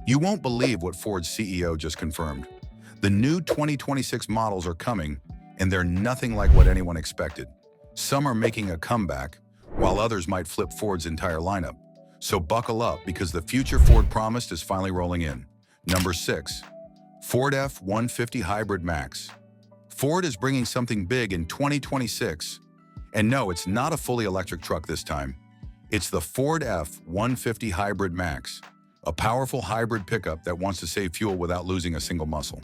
You won't believe what Ford's CEO just confirmed. The new 2026 models are coming, and they're nothing like what anyone expected. Some are making a comeback, while others might flip Ford's entire lineup. So buckle up because the future Ford promised is finally rolling in. Number 6. Ford F150 Hybrid Max. Ford is bringing something big in 2026. And no, it's not a fully electric truck this time. It's the Ford F150 Hybrid Max, a powerful hybrid pickup that wants to save fuel without losing a single muscle.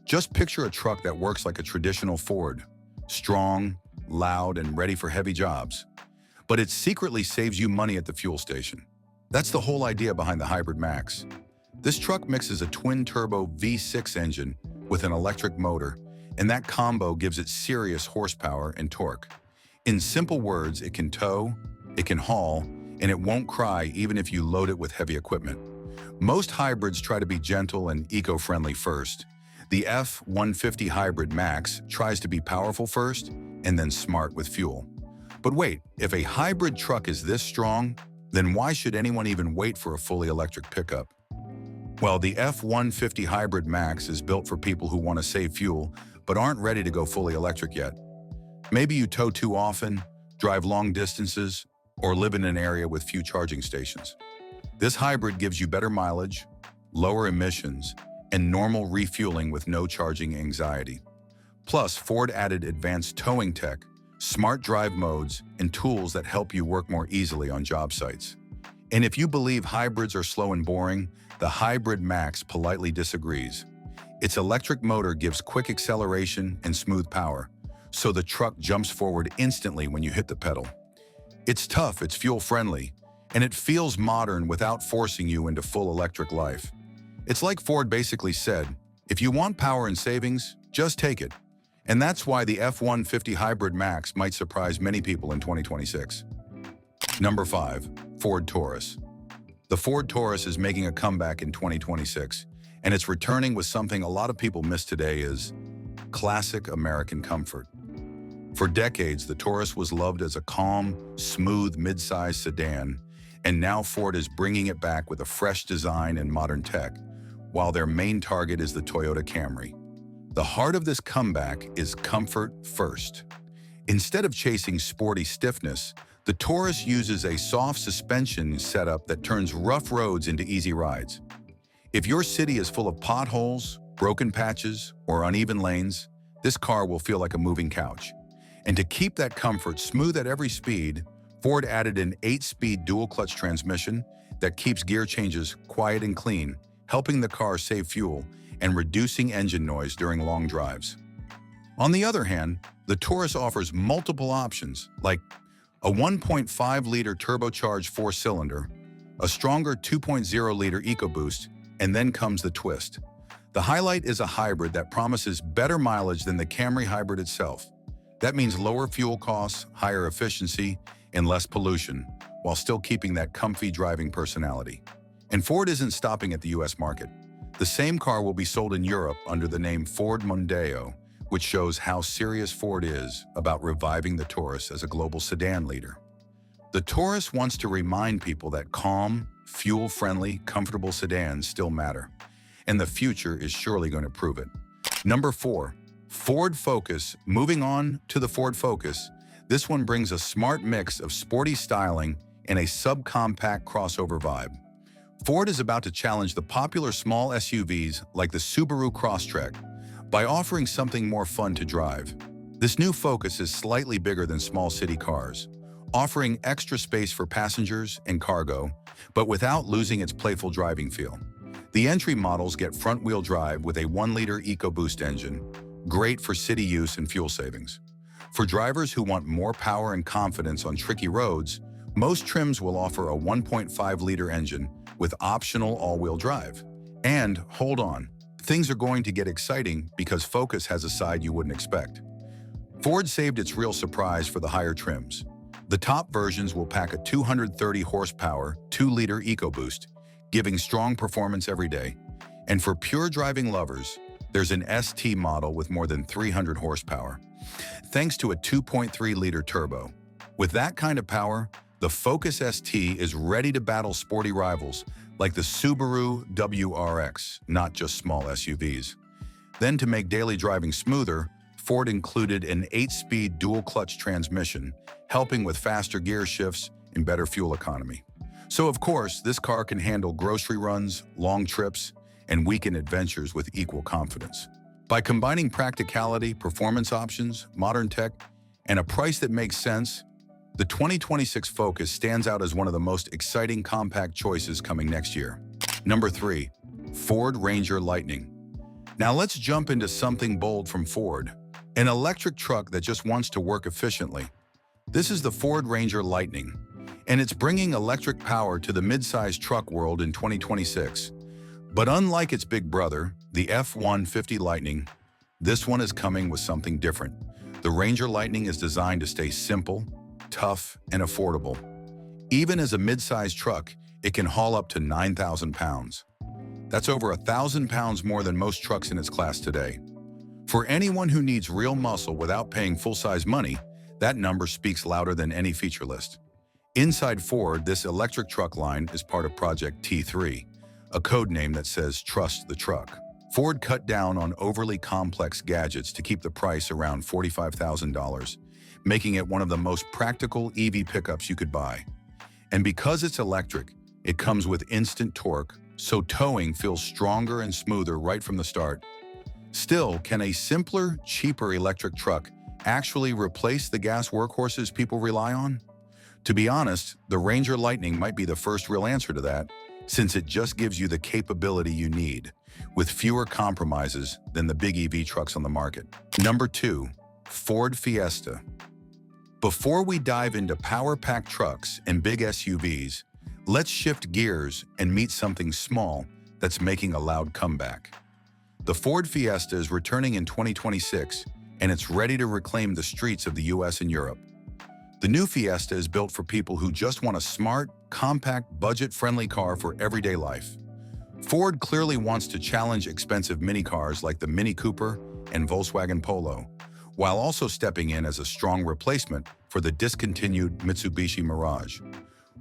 Just picture a truck that works like a traditional Ford, strong, loud, and ready for heavy jobs. But it secretly saves you money at the fuel station. That's the whole idea behind the Hybrid Max. This truck mixes a twin-turbo V6 engine with an electric motor, and that combo gives it serious horsepower and torque. In simple words, it can tow, it can haul, and it won't cry even if you load it with heavy equipment. Most hybrids try to be gentle and eco-friendly first. The F150 Hybrid Max tries to be powerful first and then smart with fuel. But wait, if a hybrid truck is this strong, then why should anyone even wait for a fully electric pickup? Well, the F150 Hybrid Max is built for people who want to save fuel but aren't ready to go fully electric yet. Maybe you tow too often, drive long distances, or live in an area with few charging stations. This hybrid gives you better mileage, lower emissions, and normal refueling with no charging anxiety. Plus, Ford added advanced towing tech, smart drive modes, and tools that help you work more easily on job sites. And if you believe hybrids are slow and boring, the Hybrid Max politely disagrees. Its electric motor gives quick acceleration and smooth power, so the truck jumps forward instantly when you hit the pedal. It's tough, it's fuel-friendly, and it feels modern without forcing you into full electric life. It's like Ford basically said, if you want power and savings, just take it. And that's why the F150 Hybrid Max might surprise many people in 2026. Number 5. Ford Taurus. The Ford Taurus is making a comeback in 2026, and it's returning with something a lot of people miss today is classic American comfort. For decades, the Taurus was loved as a calm, smooth, mid-size sedan, and now Ford is bringing it back with a fresh design and modern tech, while their main target is the Toyota Camry. The heart of this comeback is comfort first. Instead of chasing sporty stiffness, the Taurus uses a soft suspension setup that turns rough roads into easy rides. If your city is full of potholes, broken patches, or uneven lanes, this car will feel like a moving couch. And to keep that comfort smooth at every speed, Ford added an 8-speed dual-clutch transmission that keeps gear changes quiet and clean, helping the car save fuel and reducing engine noise during long drives. On the other hand, the Taurus offers multiple options, like a 1.5-liter turbocharged 4-cylinder, a stronger 2.0-liter EcoBoost, and then comes the twist. The highlight is a hybrid that promises better mileage than the Camry hybrid itself. That means lower fuel costs, higher efficiency, and less pollution, while still keeping that comfy driving personality. And Ford isn't stopping at the US market. The same car will be sold in Europe under the name Ford Mondeo, which shows how serious Ford is about reviving the Taurus as a global sedan leader. The Taurus wants to remind people that calm, fuel-friendly, comfortable sedans still matter, and the future is surely going to prove it. Number 4. Ford Focus. Moving on to the Ford Focus, this one brings a smart mix of sporty styling and a subcompact crossover vibe. Ford is about to challenge the popular small SUVs like the Subaru Crosstrek by offering something more fun to drive. This new Focus is slightly bigger than small city cars, offering extra space for passengers and cargo, but without losing its playful driving feel. The entry models get front-wheel drive with a 1-liter EcoBoost engine, great for city use and fuel savings. For drivers who want more power and confidence on tricky roads, most trims will offer a 1.5-liter engine with optional all-wheel drive. And hold on, things are going to get exciting because Focus has a side you wouldn't expect. Ford saved its real surprise for the higher trims. The top versions will pack a 230 horsepower, 2-liter EcoBoost, giving strong performance every day. And for pure driving lovers, there's an ST model with more than 300 horsepower, thanks to a 2.3-liter turbo. With that kind of power, The Focus ST is ready to battle sporty rivals like the Subaru WRX, not just small SUVs. Then, to make daily driving smoother, Ford included an 8-speed dual-clutch transmission, helping with faster gear shifts and better fuel economy. So, of course, this car can handle grocery runs, long trips, and weekend adventures with equal confidence. By combining practicality, performance options, modern tech, and a price that makes sense, the 2026 Focus stands out as one of the most exciting compact choices coming next year. Number 3. Ford Ranger Lightning. Now let's jump into something bold from Ford. An electric truck that just wants to work efficiently. This is the Ford Ranger Lightning, and it's bringing electric power to the mid-size truck world in 2026. But unlike its big brother, the F150 Lightning, this one is coming with something different. The Ranger Lightning is designed to stay simple, tough, and affordable. Even as a mid-size truck, it can haul up to 9,000 pounds. That's over 1,000 pounds more than most trucks in its class today. For anyone who needs real muscle without paying full-size money, that number speaks louder than any feature list. Inside Ford, this electric truck line is part of Project T3, a code name that says "Trust the Truck." Ford cut down on overly complex gadgets to keep the price around $45,000, making it one of the most practical EV pickups you could buy. And because it's electric, it comes with instant torque, so towing feels stronger and smoother right from the start. Still, can a simpler, cheaper electric truck actually replace the gas workhorses people rely on? To be honest, the Ranger Lightning might be the first real answer to that, since it just gives you the capability you need, with fewer compromises than the big EV trucks on the market. Number 2. Ford Fiesta. Before we dive into power-packed trucks and big SUVs, let's shift gears and meet something small that's making a loud comeback. The Ford Fiesta is returning in 2026, and it's ready to reclaim the streets of the US and Europe. The new Fiesta is built for people who just want a smart, compact, budget-friendly car for everyday life. Ford clearly wants to challenge expensive mini cars like the Mini Cooper and Volkswagen Polo, while also stepping in as a strong replacement for the discontinued Mitsubishi Mirage.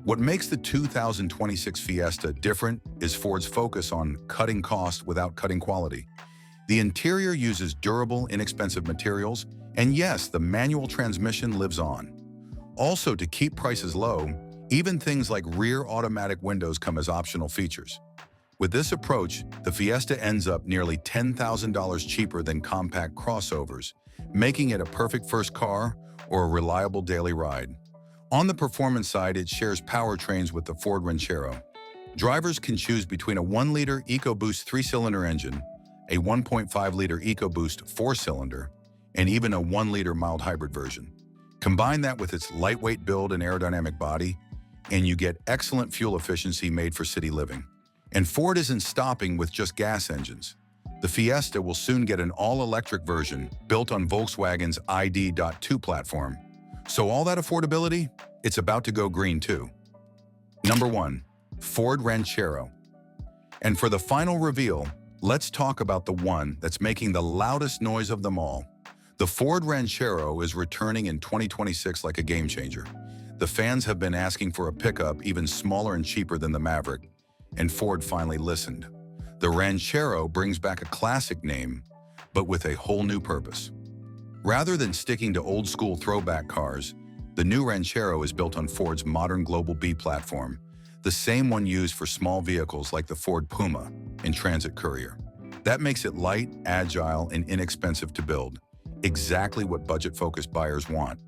What makes the 2026 Fiesta different is Ford's focus on cutting cost without cutting quality. The interior uses durable, inexpensive materials, and yes, the manual transmission lives on. Also, to keep prices low, even things like rear automatic windows come as optional features. With this approach, the Fiesta ends up nearly $10,000 cheaper than compact crossovers, making it a perfect first car or a reliable daily ride. On the performance side, it shares powertrains with the Ford Ranchero. Drivers can choose between a 1-liter EcoBoost 3-cylinder engine, a 1.5-liter EcoBoost 4-cylinder, and even a 1-liter mild hybrid version. Combine that with its lightweight build and aerodynamic body, and you get excellent fuel efficiency made for city living. And Ford isn't stopping with just gas engines. The Fiesta will soon get an all-electric version built on Volkswagen's ID.2 platform. So all that affordability, it's about to go green too. Number 1. Ford Ranchero. And for the final reveal, let's talk about the one that's making the loudest noise of them all. The Ford Ranchero is returning in 2026 like a game changer. The fans have been asking for a pickup even smaller and cheaper than the Maverick, and Ford finally listened. The Ranchero brings back a classic name, but with a whole new purpose. Rather than sticking to old-school throwback cars, the new Ranchero is built on Ford's modern Global B platform, the same one used for small vehicles like the Ford Puma and Transit Courier. That makes it light, agile, and inexpensive to build, exactly what budget-focused buyers want.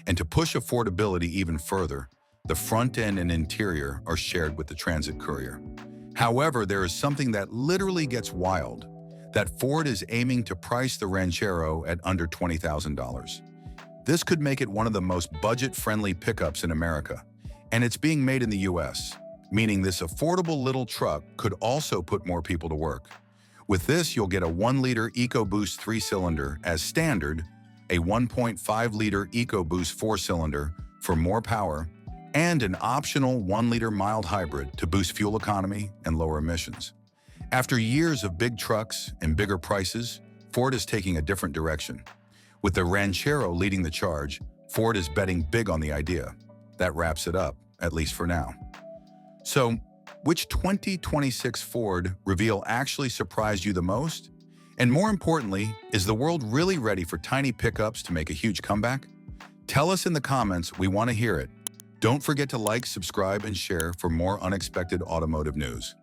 And to push affordability even further, the front end and interior are shared with the Transit Courier. However, there is something that literally gets wild, that Ford is aiming to price the Ranchero at under $20,000. This could make it one of the most budget-friendly pickups in America, and it's being made in the US, meaning this affordable little truck could also put more people to work. With this, you'll get a 1-liter EcoBoost 3-cylinder as standard, a 1.5-liter EcoBoost 4-cylinder for more power, and an optional 1-liter mild hybrid to boost fuel economy and lower emissions. After years of big trucks and bigger prices, Ford is taking a different direction. With the Ranchero leading the charge, Ford is betting big on the idea. that wraps it up, at least for now. So, which 2026 Ford reveal actually surprised you the most? And more importantly, is the world really ready for tiny pickups to make a huge comeback? Tell us in the comments, we want to hear it. Don't forget to like, subscribe, and share for more unexpected automotive news.